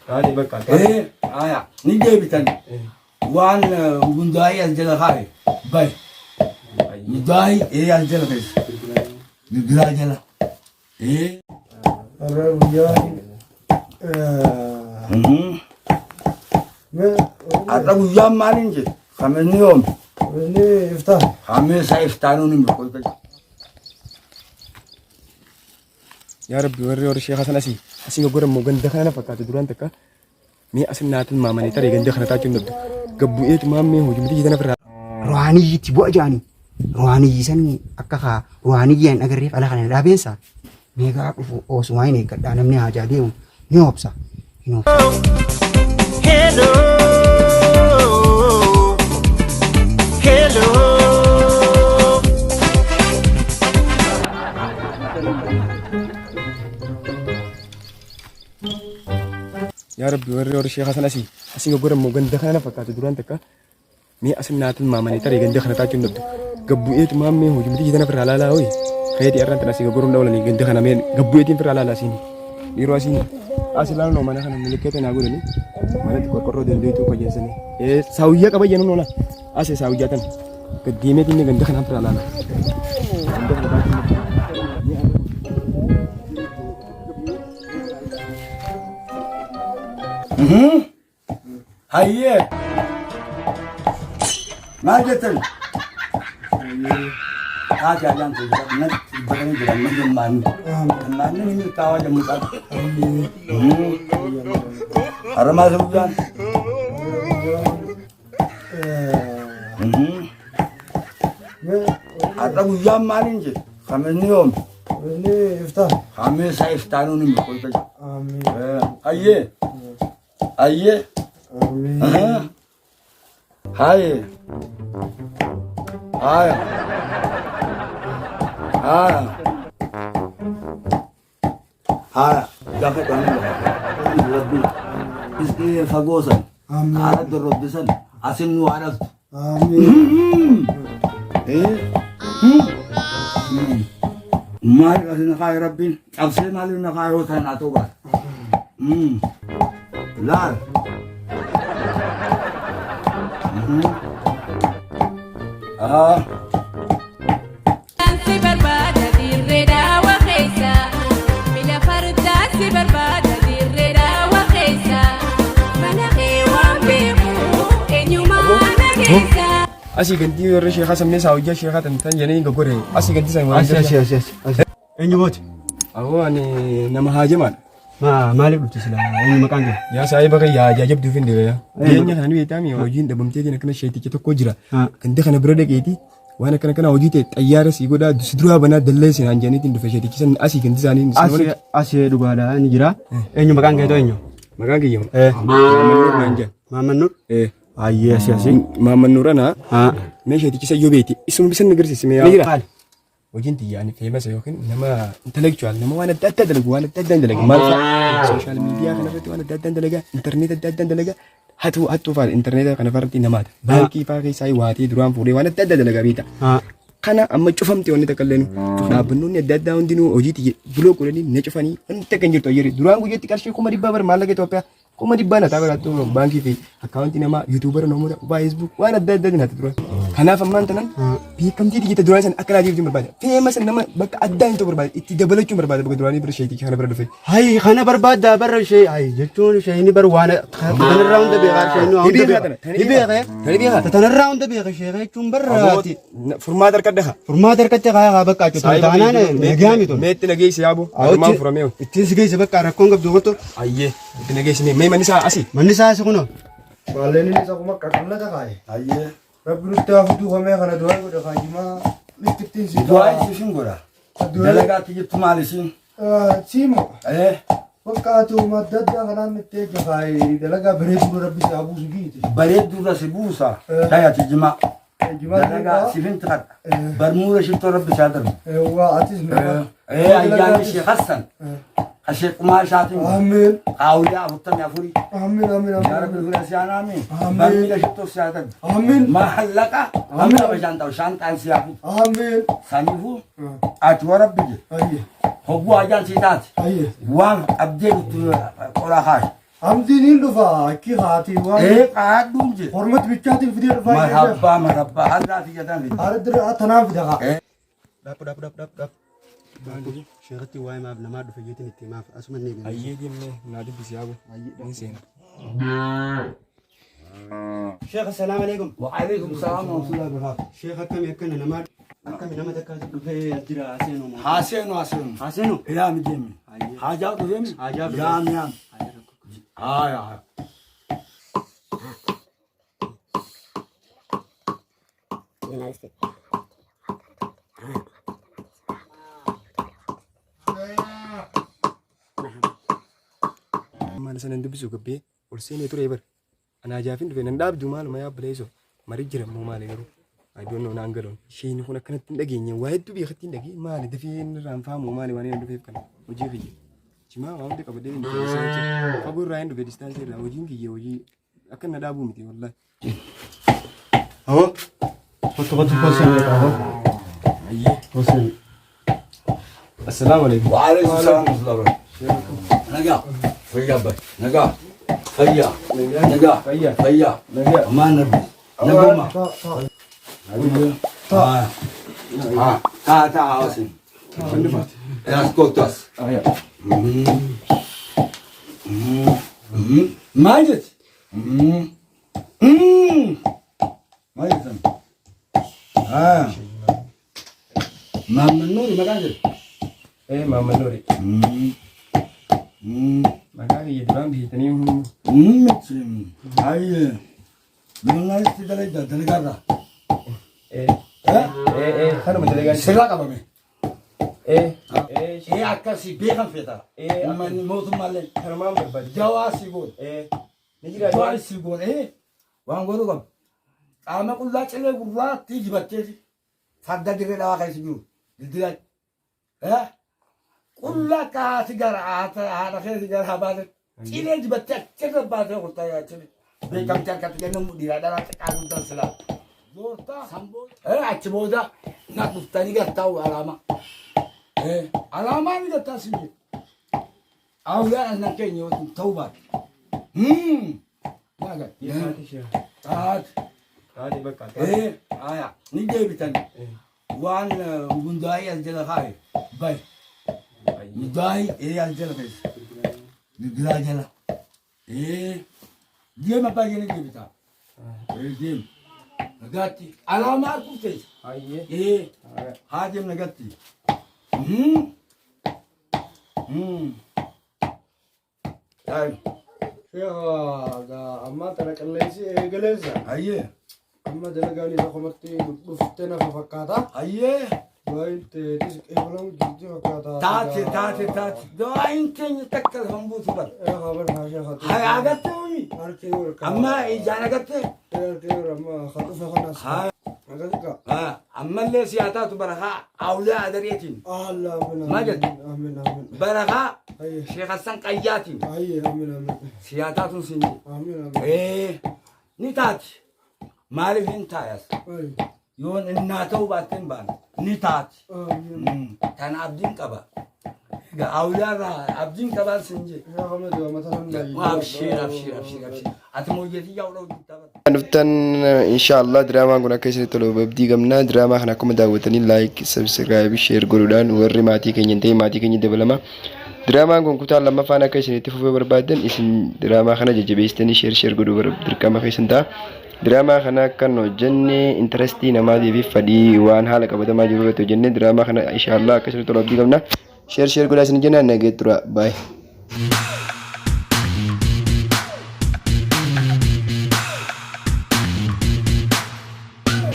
هذه بقى ايه نجي بتن وان بنداي الجل خاي باي نداي ايه الجل بس نداي جل ايه الرجال أتى ويام مالينج خمسة يوم ini iftah خمسة يفتانون بقول يا ربي وري الشيخ حسن أسي نقول ممكن دخلنا فكات دوران تكا مي أصل ناتن ما مني ترى جن دخلنا تاجم نبض قبوا إيه تمام مي هو جمتي جدنا فرا روحاني تبوا جاني روحاني سني أكها روحاني جان أجر ريف على خلنا لابين سا ميجا أو سويني كده أنا مني هاجاديهم نيوبسا Hello, hello. يا ربي وري الشيخ حسن أسي نقول ممكن دخلنا فكات دوران تكا مي أصل ناتن ما مني ترى جن دخلنا تاجم نبض قبوا إيه تمام مي هو جمتي جدنا فرا لا وي خيري أرنت ناسي نقول دولا لي جن دخلنا مين قبوا إيه فرا لا سيني بيرو سيني أصل لا نو ما نحن ملكته نقول لي ما نتكر كرر دندو itu kau jenis ni sawia kau jangan nona asal sawia kan kedime ini ganda kan hampir alana هاي ما جتل هذا جان تجرب نت بدن جرام من ما نيجي كاوا جموسات أرما سبجان أتى ويام مالينج خمسة يوم ini iftah خمسة يفتانون بقول amin أيه أيه amin هاي هاي هاي هاي جاكت أنا ربي إسكي فاغوسن amin على الدرب بسن أسن وعرف amin إيه ما أسن خاي ربي أفسد ما لنا خاي وكان أتوبة لا asih ganti orang Syekh Hasan ni sahaja Syekh Hasan tan jadi ni gogore asih ganti saya asyik ini buat awak ni nama Haji man ma malik betul sila ini makan dia ya saya pakai ya jajab tu fin dia ya dia nya kan ni tami wajin da bamte ni kana shayti kita kojira kan kana brode kiti wana kana wajite tayyara si goda sidruha bana dalle sin anjani tin du shayti kisan asih ganti sani asyik dua ada ini jira ini makan dia tu ini makan ke yo Mamanur nanja Mamanur iya sih Mamanur ana me shayti kisa yobeti isum bisan negeri sih me ya وجنت يعني famous يمكن انما intellectual انما وانا تدلق وانا تدلق ما السوشيال ميديا انا بت وانا تدلق انترنت تدلق هاتو فال انترنت انا فرنتي نمات باقي باقي ساي واتي درام فوري وانا تدلق بيتا kana amma cufamte wonni takallenu dhaabbannoonni adda addaa hundinuu hojiiti buloo godhanii na cufanii wanta kan jirtu ayyiri duraan guyyaatti qarshii 100,000 maallaqa Itoophiyaa 100,000 na taabaraatu baankii fi akkaawuntii namaa yuutuubara namoota feesbuuk waan adda addaa natti duraan kanaaf ammaan tanan beekamtii digiita duraan san akka naatiif barbaada feemas nama bakka addaa hin ta'u barbaada itti dabalachuun barbaada bakka duraanii bira sheetii kana bira dhufe hay kana barbaada barra shee hay jechuun shee ni bar waan tanarraa hunda beekaa shee nu hunda tanarraa hunda beekaa shee jechuun barraati furmaata arkadha furmaata arkadha kaa bakka achuuta taanaan nagaami to meetti nageessi yaabu armaan furamee ittiin si geesse bakka rakkoon qabdu goto ayyee itti nageessi mee manni isaa asi manni isaa asi kuno Balen ini sa kuma kakula ta kai. Aye. Rabbi nusta futu kame kana doa ko da kajima likitin si. Doa si singora. Dalaga tijit malisin. Simo. Bakka tu madad da kana mitte ke kai dalaga beredu rabbi sa abu sugi. Beredu da sibusa. Kaya tijima. Dalaga sifin trat. Barmura shifto rabbi sadar. Wa atis me. Ayyan Sheikh Hasan. الشيخ ما شاطين آمين قاوية بطم يا فوري آمين آمين يا رب الفلسيان آمين آمين بمي لشتو سيادة آمين ما حلقة آمين بجانتا وشانتا سيابي آمين سانيفو أتوا ربي أيه هو أجان سيتات أيه وان أبديت قرا خاش عمدين يلدفا كي خاتي وان إيه قاعد دونجي حرمة بيتشاتي في دير فاي مرحبا مرحبا هذا في جدان أردر أتنام في دقا dap sheekati waa'ee maaf namaa dhufe jeetiin itti maaf asuma ni beeku. Ayyee deemnee naa dubbisi yaa ni seena. Sheekh assalaamu alaikum. وعليكم السلام ورحمة الله وبركاته Sheekh akkami nama takka dhufee jira haseenu moo. حسين Haseenu. إلى مجيمي حاجات وهم Haajaa يام يام هاي Mana sanan dubbisu gabbee ol seenee ture bar. Anaa jaafin dhufe nan dhaabdu maaluma yaa bileesoo marii jira moo maali garuu. Ayidoon naan galoon isheen kun akkanatti hin dhageenye waa hedduu beekatti hin dhagee maali dafee irraan faamu maali waan hin dhufeef kana hojii kiyya. Cimaa waan hundi qabadee hin dhufee fagoo irraa hin dhufe distaansii irraa hojiin kiyya hojii akka na dhaabuu miti wallahi. أهو خطوة حسين أهو Ayyee. حسين Assalaamu alaikum. وعليكم السلام ورحمة الله وبركاته نجا فيا باي نجا فيا نجا فيا ما نبي نقوم تا عاصم يا سكوتس ماجد ماجد ما من نور ما قادر Maamman Noori. Maqaa kiyya duraan biyyatanii هاي من درجة درجة kanuma dalagaa سلاك أبغى ee إيه أكاسي بيخم فيتا ee من موت مالين kanumaan barbaade جواسي يقول ni jira جواسي يقول إيه وان قولوا كم أما كل لا تلي كل تيجي بتيجي فدا دير لا واقع يسجون دير كل كاسجر هذا خير سجر هبادر تيجي بتيجي كذا بعد قلت يا تيجي بيكم تكاد كأنه مدير هذا لا تكاد تنسلا زورتا سامبو أتشبودا ناتفتني كتاو علامة علامة نيجا تسمي أولا أنا كين يوم توبة ناقة yaati shee تات taate bakka آية نيجي بتاني وان بنداي الجل خاي باي نداي الجل فيس نداي الجل دي ما باجي نيجي بتا دي نقاتي علامة كوتي ayyee هاجم نقاتي طيب شيخ أما ترك الليسي إيجليزا هيه أما دلقاني سخمتي بفتنا ففكاتا هيه وانت تسك إبلام جدي فكاتا تاتي دو يمكن تكل هم بوتبر يا خبر ما شيخ هاي عقدتوني أركيور أما إيجانا قتل أركيور أما خطف خناس هاي أقولك أما اللي سياتات برخاء أولياء دريتين الله آمين ماجد. آمين آمين برخاء أيه شيخ حسن قياتين أيه آمين آمين سياتات سنين آمين آمين إيه نتات مالي فين تايس أيه يون الناتو باتن بان نتات آمين كان عبدين كبا أولياء عبدين كبا سنجي يا حمد مثلا أبشر أتموجتي يا ولد Dhuftan inshaallah diraamaan kun akka isinitti tolu abdii qabna. Diraamaa kana akkuma daawwatanii laayik, sabskiraayib, sheer godhuudhaan warri maatii keenya hin ta'e maatii keenya dabalama. Diraamaan kun kutaa lammaffaan akka isinitti fufuu barbaadan isin diraamaa kana jajjabeessitanii sheer godhuu dirqama keessan ta'a. Diraamaa kana kan hojjenne intarestii namaatii fi fedhii waan haala qabatamaa jiru irratti hojjenne diraamaa kana inshaallah akka isinitti tolu abdii qabna. Sheer godhaa isin jenna nageet tura. Baay'ee.